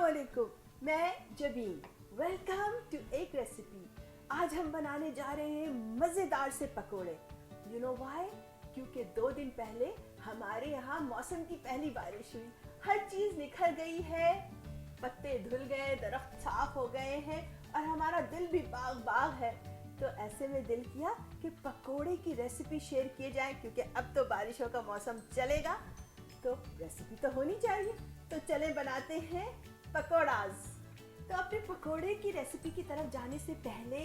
अस्सलामुअलैकुम, मैं Jabeen. Welcome to एक रेसिपी। आज हम बनाने जा रहे हैं मज़ेदार से पकोड़े। You know why? क्योंकि 2 दिन पहले हमारे यहाँ मौसम की पहली बारिश हुई। हर चीज़ निखर गई है, पत्ते धुल गए, दरख्त साफ हो गए हैं और हमारा दिल भी बाग बाग है। तो ऐसे में दिल किया कि पकोड़े की रेसिपी शेयर किए जाए, क्योंकि अब तो बारिशों का मौसम चलेगा तो रेसिपी तो होनी चाहिए। तो चले बनाते हैं पकोड़ाज। तो अपने पकोड़े की रेसिपी की तरफ जाने से पहले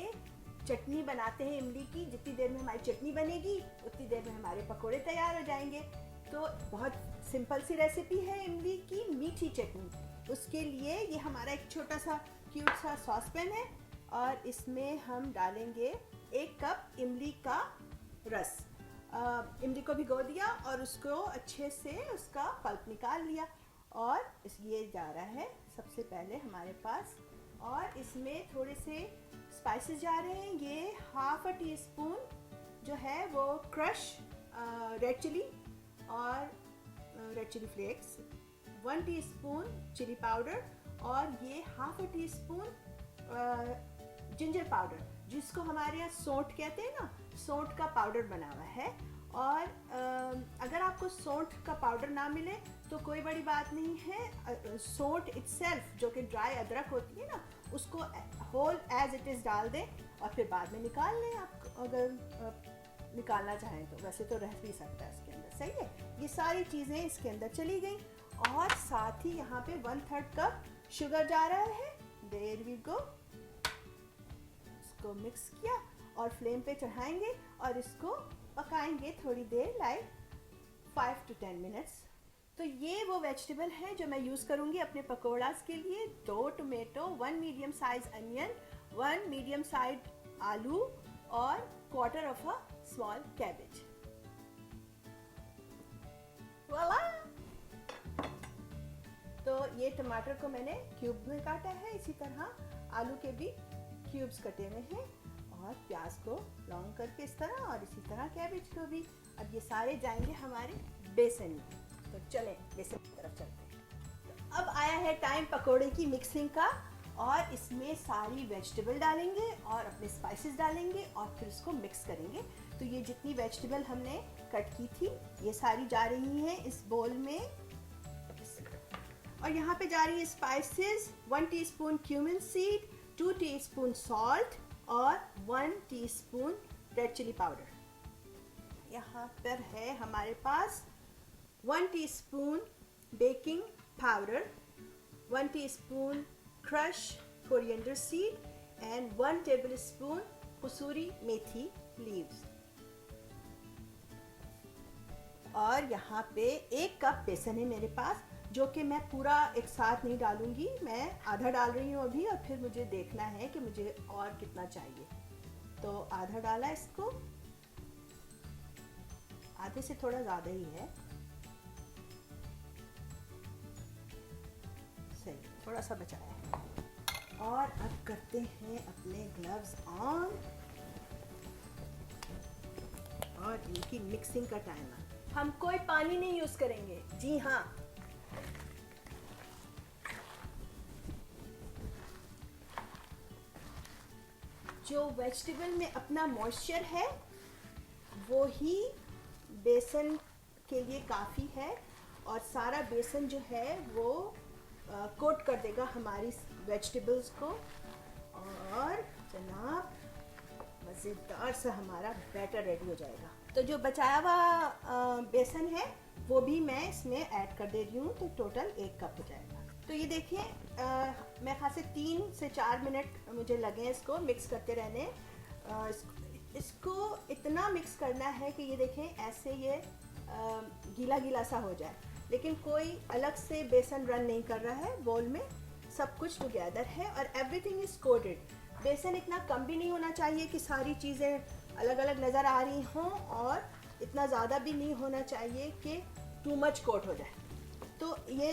चटनी बनाते हैं इमली की। जितनी देर में हमारी चटनी बनेगी उतनी देर में हमारे पकोड़े तैयार हो जाएंगे। तो बहुत सिंपल सी रेसिपी है इमली की मीठी चटनी। उसके लिए ये हमारा एक छोटा सा क्यूट सा सॉसपैन है और इसमें हम डालेंगे 1 कप इमली का रस। इमली को भिगो दिया और उसको अच्छे से उसका पल्प निकाल लिया और ये जा रहा है सबसे पहले हमारे पास। और इसमें थोड़े से स्पाइसेस जा रहे हैं। ये ½ टीस्पून जो है वो क्रश रेड चिली और red chilli flakes, 1 teaspoon chilli powder और ये ½ टीस्पून जिंजर पाउडर, जिसको हमारे यहाँ सौंठ कहते हैं ना, सौंठ का पाउडर बना हुआ है। और अगर आपको सौंठ का पाउडर ना मिले तो कोई बड़ी बात नहीं है। सौंठ इटसेल्फ जो कि ड्राई अदरक होती है ना, उसको होल एज इट इज़ डाल दें और फिर बाद में निकाल लें। आप अगर निकालना चाहें तो, वैसे तो रह भी सकता है इसके अंदर। सही है, ये सारी चीज़ें इसके अंदर चली गई और साथ ही यहाँ पे 1/3 कप शुगर जा रहा है। There we go. इसको मिक्स किया और फ्लेम पे चढ़ाएंगे और इसको पकाएंगे थोड़ी देर, लाइक 5 to 10 मिनट्स। तो ये वो वेजिटेबल हैं जो मैं यूज़ करूँगी अपने पकोड़ास के लिए। 2 tomato, 1 medium size onion, 1 medium size आलू और 1/4 ऑफ अ स्मॉल कैबेज। वाला! तो ये टमाटर को मैंने क्यूब में काटा है, इसी तरह आलू के भी क्यूब्स कटे हुए हैं और प्याज को लॉन्ग करके इस तरह, और इसी तरह कैबेज को भी। अब ये सारे जाएंगे हमारे बेसन में। तो चलें बेसन की तरफ चलते हैं। तो अब आया है टाइम पकोड़े की मिक्सिंग का, और इसमें सारी वेजिटेबल डालेंगे और अपने स्पाइसेस डालेंगे और फिर इसको मिक्स करेंगे। तो ये जितनी वेजिटेबल हमने कट की थी ये सारी जा रही हैं इस बोल में, और यहाँ पे जा रही है spices. 1 teaspoon cumin seed, 2 teaspoon salt और 1 टीस्पून रेड चिली पाउडर। यहाँ पर है हमारे पास 1 teaspoon baking powder, 1 teaspoon crush coriander seed and 1 tablespoon kasuri methi leaves. और यहाँ पे 1 कप बेसन है मेरे पास, जो कि मैं पूरा एक साथ नहीं डालूंगी, मैं आधा डाल रही हूँ अभी और फिर मुझे देखना है कि मुझे और कितना चाहिए। तो आधा डाला इसको, आधे से थोड़ा ज़्यादा ही है, सही, थोड़ा सा बचाया है। और अब करते हैं अपने ग्लव्स ऑन और इनकी मिक्सिंग का टाइम है। हम कोई पानी नहीं यूज़ करेंगे, जी हाँ। जो वेजिटेबल में अपना मॉइस्चर है वो ही बेसन के लिए काफ़ी है, और सारा बेसन जो है वो कोट कर देगा हमारी वेजिटेबल्स को। और जनाब मज़ेदार सा हमारा बैटर रेडी हो जाएगा। तो जो बचाया हुआ बेसन है वो भी मैं इसमें ऐड कर दे रही हूँ, तो टोटल 1 कप हो जाएगा। तो ये देखिए, मैं खास से 3 से 4 मिनट मुझे लगे इसको मिक्स करते रहने। इसको इतना मिक्स करना है कि ये देखें ऐसे ये गीला गीला सा हो जाए, लेकिन कोई अलग से बेसन रन नहीं कर रहा है बोल में, सब कुछ टुगेदर है और एवरीथिंग इज कोटेड। बेसन इतना कम भी नहीं होना चाहिए कि सारी चीज़ें अलग अलग नज़र आ रही हों, और इतना ज़्यादा भी नहीं होना चाहिए कि टू मच कोट हो जाए। तो ये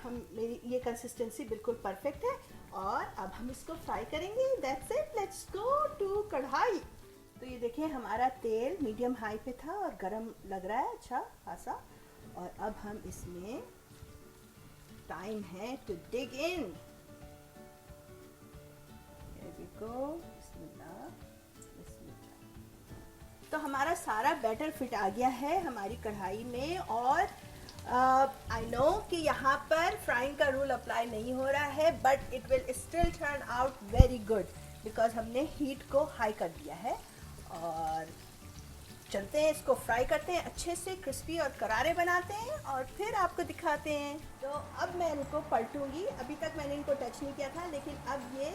मेरी ये कंसिस्टेंसी बिल्कुल परफेक्ट है। और अब हम इसको फ्राई करेंगे। That's it, let's go to kadhai. तो ये देखिए हमारा तेल मीडियम हाई पे था और गरम लग रहा है अच्छा खासा। और अब हम इसमें टाइम है to dig in. Here we go. बिस्मिल्लाह, बिस्मिल्लाह। तो हमारा सारा बैटर फिट आ गया है हमारी कढ़ाई में, और आई नो कि यहाँ पर फ्राइंग का रूल अप्लाई नहीं हो रहा है, but it will still turn out very good because हमने हीट को हाई कर दिया है। और चलते हैं, इसको फ्राई करते हैं, अच्छे से क्रिस्पी और करारे बनाते हैं और फिर आपको दिखाते हैं। तो अब मैं इनको पलटूंगी। अभी तक मैंने इनको टच नहीं किया था, लेकिन अब ये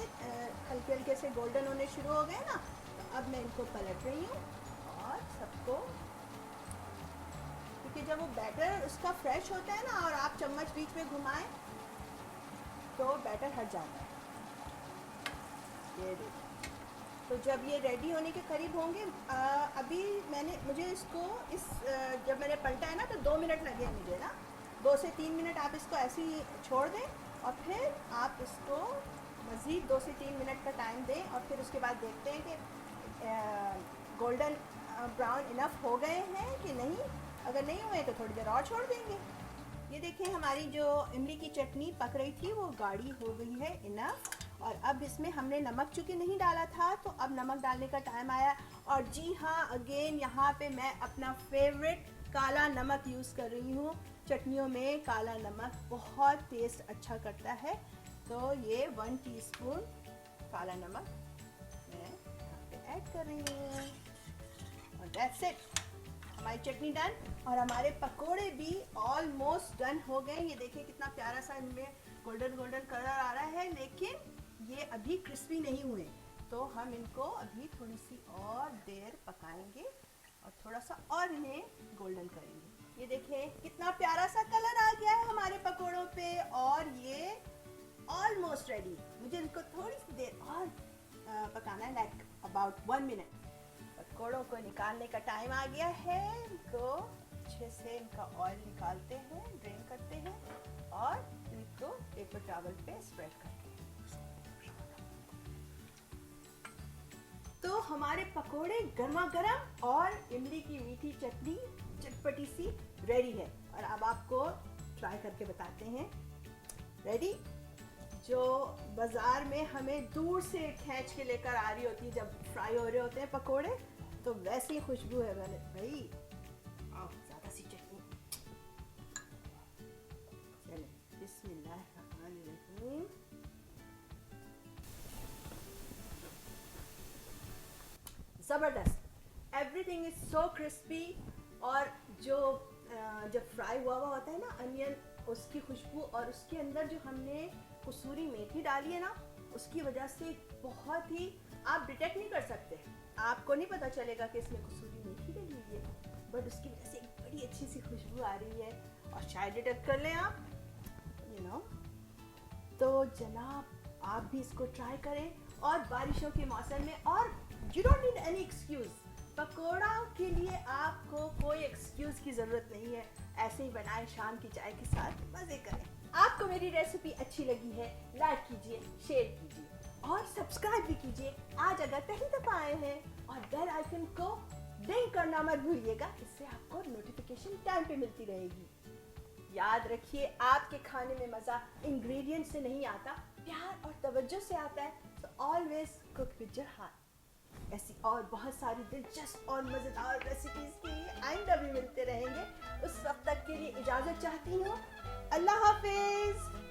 हल्के हल्के से गोल्डन होने शुरू हो गए ना, तो अब मैं इनको पलट रही हूँ और सबको, क्योंकि जब वो बैटर उसका फ्रेश होता है ना और आप चम्मच बीच में घुमाएं तो बैटर हट जाता है। ये देखिए, तो जब ये रेडी होने के करीब होंगे, अभी मुझे इसको जब मैंने पलटा है ना तो 2 मिनट लगे हैं मुझे ना, 2 से 3 मिनट आप इसको ऐसे ही छोड़ दें और फिर आप इसको मज़ीद 2 से 3 मिनट का टाइम दें और फिर उसके बाद देखते हैं कि गोल्डन ब्राउन इनफ हो गए हैं कि नहीं। अगर नहीं हुए तो थोड़ी देर और छोड़ देंगे। ये देखें, हमारी जो इमली की चटनी पक रही थी वो गाढ़ी हो गई है इनफ। और अब इसमें हमने नमक चूँकि नहीं डाला था, तो अब नमक डालने का टाइम आया। और जी हाँ, अगेन यहाँ पे मैं अपना फेवरेट काला नमक यूज़ कर रही हूँ। चटनियों में काला नमक बहुत टेस्ट अच्छा करता है, तो ये 1 टीस्पून काला नमक मैं यहाँ पे ऐड कर रही हूँ। और दैट्स इट, हमारी चटनी डन। और हमारे पकोड़े भी ऑलमोस्ट डन हो गए। ये देखिए कितना प्यारा सा इनमें गोल्डन गोल्डन कलर आ रहा है, लेकिन ये अभी क्रिस्पी नहीं हुए, तो हम इनको अभी थोड़ी सी और देर पकाएंगे और थोड़ा सा और इन्हें गोल्डन करेंगे। ये देखें कितना प्यारा सा कलर आ गया है हमारे पकोड़ों पे, और ये ऑलमोस्ट रेडी। मुझे इनको थोड़ी सी देर और पकाना है, लाइक अबाउट 1 मिनट। पकोड़ों को निकालने का टाइम आ गया है। इनको अच्छे से इनका ऑयल निकालते हैं, ड्रेन करते हैं और इनको पेपर टॉवल पे स्प्रेड करते हैं। तो हमारे पकोड़े गर्मा गर्म और इमली की मीठी चटनी चटपटी सी रेडी है। और अब आपको ट्राई करके बताते हैं। रेडी? जो बाजार में हमें दूर से खींच के लेकर आ रही होती है जब फ्राई हो रहे होते हैं पकोड़े, तो वैसी खुशबू है भाई। ज़्यादा सी चटनी। चले, बिस्मिल्लाहिर्रहमानिर्रहीम। ज़बरदस्त, एवरीथिंग इज सो क्रिस्पी। और जो जब फ्राई हुआ होता है ना अनियन, उसकी खुशबू और उसके अंदर जो हमने कसूरी मेथी डाली है ना, उसकी वजह से बहुत ही, आप डिटेक्ट नहीं कर सकते, आपको नहीं पता चलेगा कि इसमें कसूरी मेथी डली हुई है, बट उसकी वजह से एक बड़ी अच्छी सी खुशबू आ रही है। और शायद डिटेक्ट कर लें आप, यू नो। तो जनाब आप भी इसको ट्राई करें, और बारिशों के मौसम में, और you don't need any excuse. Pakora के लिए आपको कोई एक्सक्यूज़ की ज़रूरत नहीं है। ऐसे ही बनाएं शाम की चाय के साथ, मज़े करें। आपको मेरी रेसिपी अच्छी लगी है, लाइक कीजिए, शेयर कीजिए और सब्सक्राइब भी कीजिए आज अगर पहली दफ़ा आए हैं। और बेल आइकन को डिंग करना मत भूलिएगा, इससे आपको नोटिफिकेशन टाइम पे मिलती रहेगी। याद रखिए, आपके खाने में मज़ा इंग्रेडिएंट से नहीं आता, प्यार और तवज्जो से आता है। तो always cook with your heart. ऐसी और बहुत सारी दिलचस्प और मज़ेदार रेसिपीज़ के लिए आइंदा भी मिलते रहेंगे। उस वक्त तक के लिए इजाज़त चाहती हूँ। अल्लाह हाफिज़।